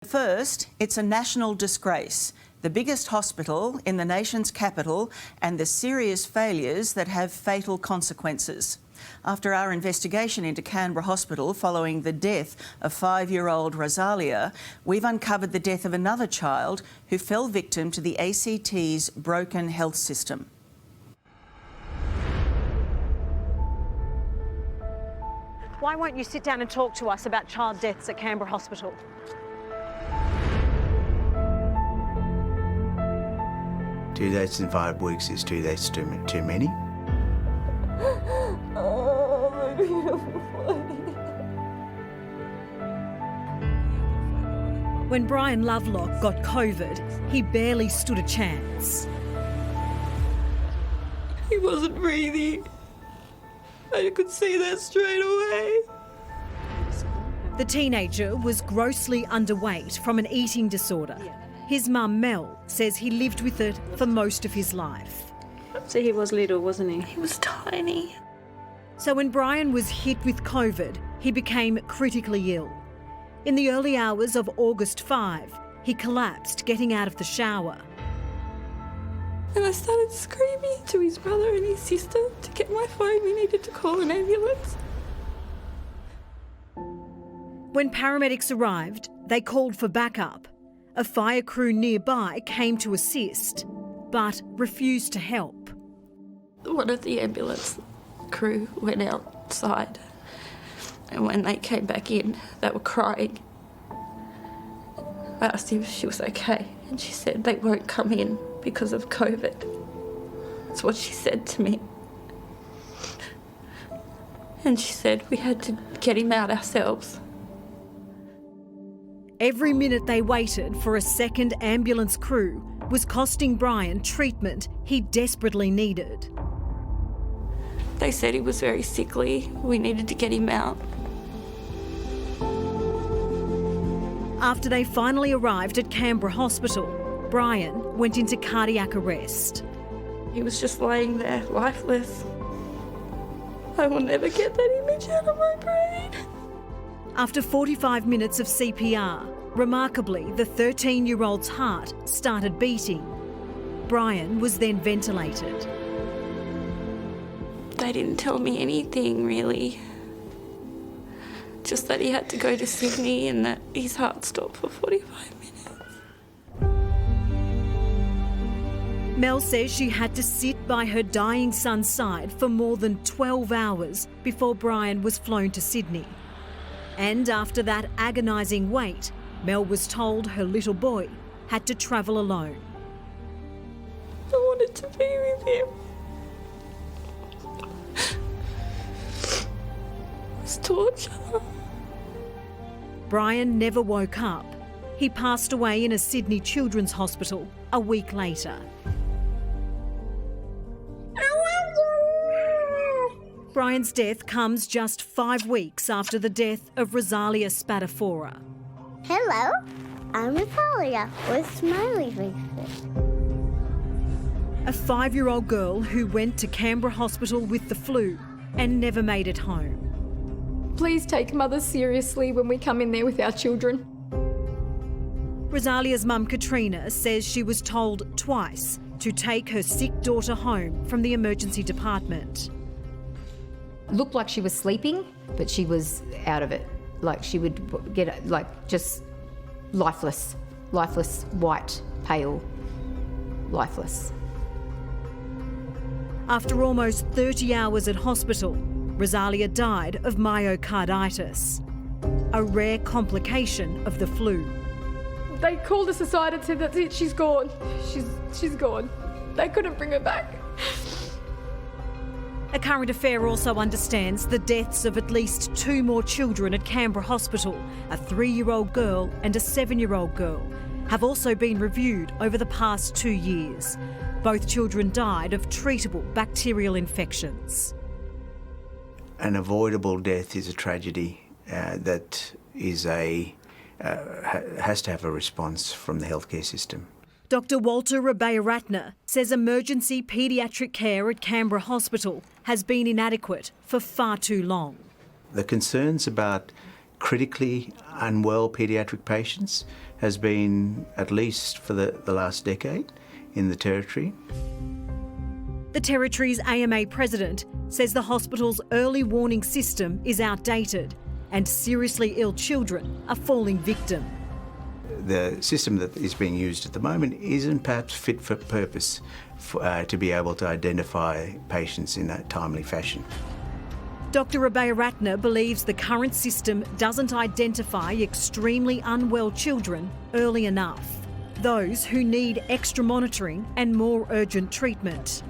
First, it's a national disgrace, the biggest hospital in the nation's capital and the serious failures that have fatal consequences. After our investigation into Canberra Hospital following the death of 5-year-old Rosalia, we've uncovered the death of another child who fell victim to the ACT's broken health system. Why won't you sit down and talk to us about child deaths at Canberra Hospital? 2 days in 5 weeks is 2 days too many. Oh, my beautiful boy. When Brian Lovelock got COVID, he barely stood a chance. He wasn't breathing. I could see that straight away. The teenager was grossly underweight from an eating disorder. His mum, Mel, says he lived with it for most of his life. So he was little, wasn't he? He was tiny. So when Brian was hit with COVID, he became critically ill. In the early hours of August 5, he collapsed getting out of the shower. And I started screaming to his brother and his sister to get my phone. We needed to call an ambulance. When paramedics arrived, they called for backup. A fire crew nearby came to assist, but refused to help. One of the ambulance crew went outside, and when they came back in, they were crying. I asked if she was okay, and she said they won't come in because of COVID. That's what she said to me. And she said we had to get him out ourselves. Every minute they waited for a second ambulance crew was costing Brian treatment he desperately needed. They said he was very sickly. We needed to get him out. After they finally arrived at Canberra Hospital, Brian went into cardiac arrest. He was just laying there, lifeless. I will never get that image out of my brain. After 45 minutes of CPR, remarkably, the 13-year-old's heart started beating. Brian was then ventilated. They didn't tell me anything, really. Just that he had to go to Sydney and that his heart stopped for 45 minutes. Mel says she had to sit by her dying son's side for more than 12 hours before Brian was flown to Sydney. And after that agonising wait, Mel was told her little boy had to travel alone. I wanted to be with him. It was torture. Brian never woke up. He passed away in a Sydney Children's Hospital a week later. Brian's death comes just 5 weeks after the death of Rosalia Spadafora. Hello, I'm Rosalia with smiley faces. A 5-year-old girl who went to Canberra Hospital with the flu and never made it home. Please take mothers seriously when we come in there with our children. Rosalia's mum, Katrina, says she was told twice to take her sick daughter home from the emergency department. Looked like she was sleeping, but she was out of it. Like she would get, like, just lifeless, white, pale, lifeless. After almost 30 hours at hospital, Rosalia died of myocarditis, a rare complication of the flu. They called us aside and said, that's it, she's gone. She's gone. They couldn't bring her back. A Current Affair also understands the deaths of at least 2 more children at Canberra Hospital, a 3-year-old girl and a 7-year-old girl, have also been reviewed over the past 2 years. Both children died of treatable bacterial infections. An avoidable death is a tragedy that is has to have a response from the healthcare system. Dr Walter Rabayaratne says emergency paediatric care at Canberra Hospital has been inadequate for far too long. The concerns about critically unwell paediatric patients has been, at least for the last decade, in the Territory. The Territory's AMA president says the hospital's early warning system is outdated and seriously ill children are falling victim. The system that is being used at the moment isn't perhaps fit for purpose to be able to identify patients in that timely fashion. Dr Abeyaratne believes the current system doesn't identify extremely unwell children early enough, those who need extra monitoring and more urgent treatment.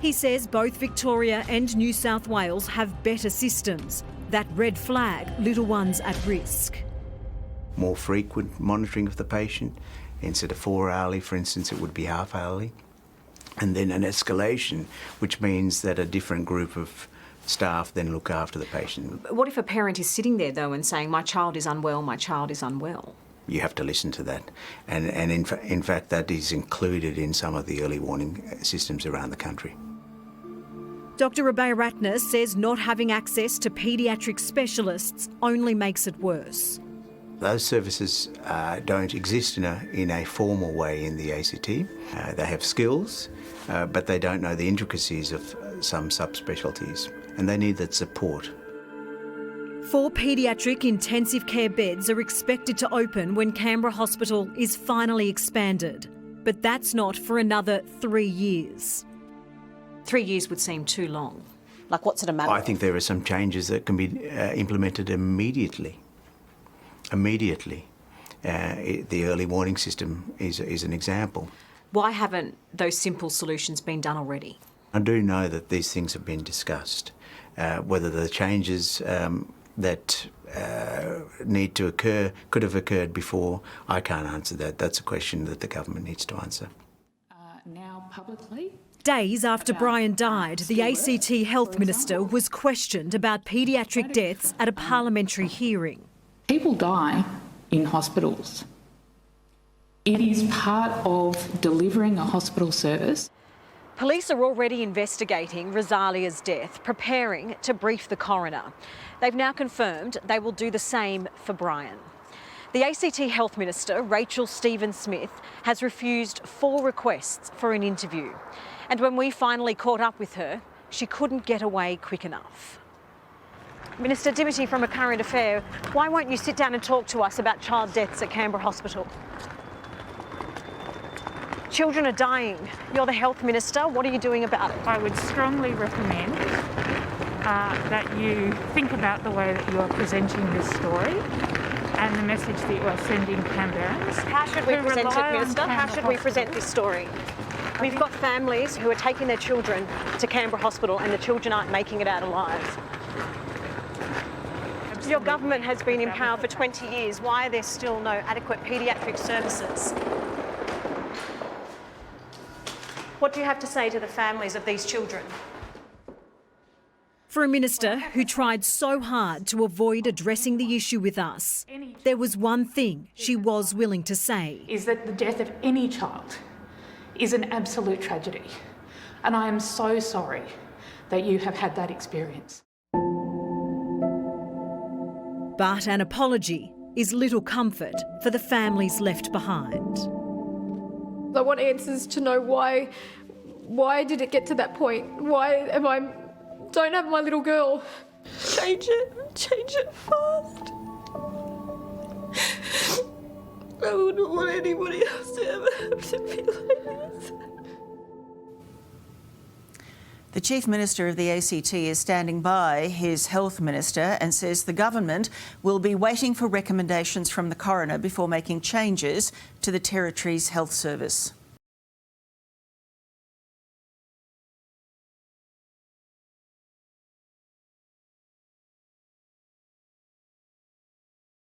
He says both Victoria and New South Wales have better systems that red flag little ones at risk. More frequent monitoring of the patient. Instead of 4 hourly, for instance, it would be half hourly. And then an escalation, which means that a different group of staff then look after the patient. What if a parent is sitting there, though, and saying, my child is unwell, my child is unwell? You have to listen to that. And in fact, that is included in some of the early warning systems around the country. Dr Abeyaratne says not having access to paediatric specialists only makes it worse. Those services don't exist in a formal way in the ACT. They have skills, but they don't know the intricacies of some subspecialties, and they need that support. 4 paediatric intensive care beds are expected to open when Canberra Hospital is finally expanded, but that's not for another 3 years. 3 years would seem too long. Like, what's it a matter I think there are some changes that can be implemented immediately. The early warning system is an example. Why haven't those simple solutions been done already? I do know that these things have been discussed. Whether the changes that need to occur could have occurred before, I can't answer that. That's a question that the government needs to answer. Now publicly. Days after Brian died, the ACT Health Minister was questioned about paediatric deaths at a parliamentary hearing. People die in hospitals. It is part of delivering a hospital service. Police are already investigating Rosalia's death, preparing to brief the coroner. They've now confirmed they will do the same for Brian. The ACT Health Minister, Rachel Stephen-Smith, has refused 4 requests for an interview. And when we finally caught up with her, she couldn't get away quick enough. Minister Dimity from A Current Affair, why won't you sit down and talk to us about child deaths at Canberra Hospital? Children are dying. You're the Health Minister. What are you doing about it? I would strongly recommend that you think about the way that you are presenting this story and the message that you are sending Canberrans. How should we present it, Minister? How should we present this story? We've got families who are taking their children to Canberra Hospital and the children aren't making it out alive. Your government has been in power for 20 years. Why are there still no adequate paediatric services? What do you have to say to the families of these children? For a minister who tried so hard to avoid addressing the issue with us, there was one thing she was willing to say. Is that the death of any child is an absolute tragedy. And I am so sorry that you have had that experience. But an apology is little comfort for the families left behind. I want answers to know why did it get to that point? Why don't have my little girl? Change it fast. I wouldn't want anybody else to ever have to be like this. The Chief Minister of the ACT is standing by his Health Minister and says the government will be waiting for recommendations from the coroner before making changes to the Territory's health service.